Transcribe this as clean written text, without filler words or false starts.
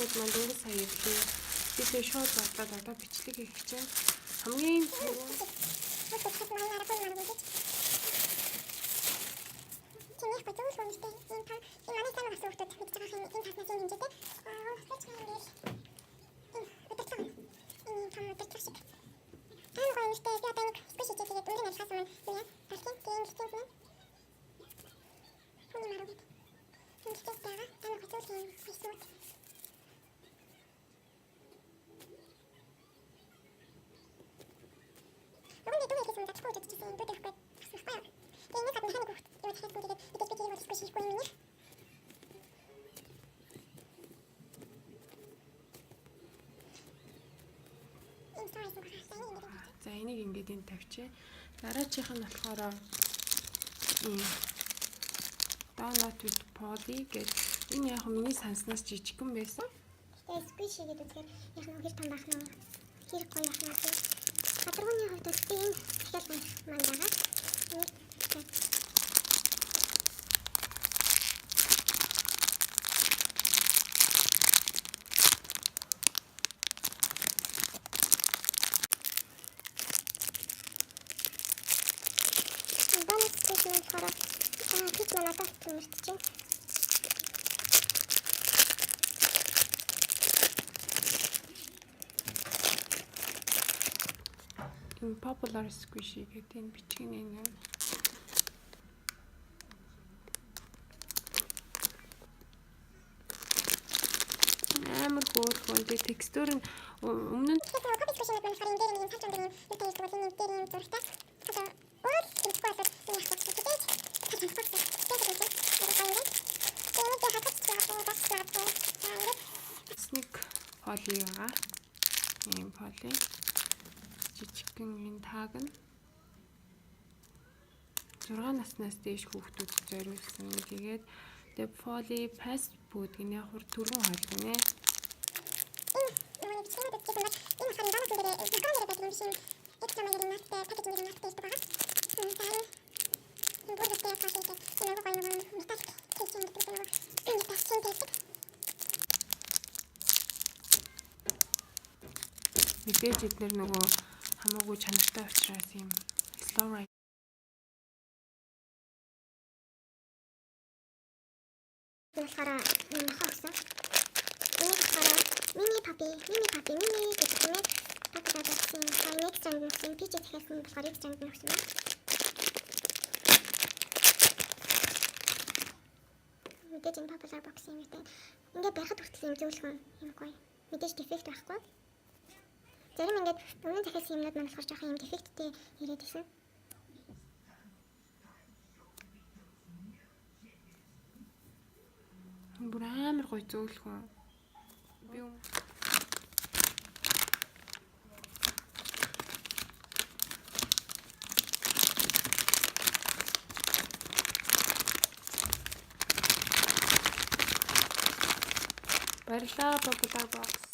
Видеог маань дөнгөж сая ирлээ. Би шууд бодлоод одоо бичлэг хийх чинь хамгийн түрүү за энийг ингээд энэ тавьчих. Дараачих нь болохоор ийм download with poly гэж энэ яг миний санснаас жижигхэн байсан. Тэгээ squishy гэдэг үгээр яг нэг хэр том байх нь хэр гоё байх нь тийм. Гадаргууны хувьд бол би энэ дахиад маань байгаа. Popular squishy гэдэг энэ бичгийн нэг амар хөөрхөн дээ текстур нь өмнө нь снэг поли байгаа. Ийм поли жижигхэн энэ тааг нь 6 наснаас дээш хүүхдүүдэд зориулсан. Тэгээд poly fast food гэх яг хөр түргэн хойлгонэ. Мэдээж эдгээр нөгөө хамаагүй чанартай учраас юм slow ride болохоор энэ хавсан. Энэ болохоор мини папи гэдэг юм. Татаад авсан. Next time нэг пич хийсэн болохоор next time нэг юм. Мэдээж энэ popular box юм гэдэг. Ингээд байхад хүртэл юм зөвлөхөн юм гоё. Мэдээж дефект байхгүй. Зарим ингээд өмнө захиалсан юмнууд маань болохоор жоох юм дефекттэй ирээд исэн. Бүр амар гоё зөөлхөн. Би баярлалаа Popular Box.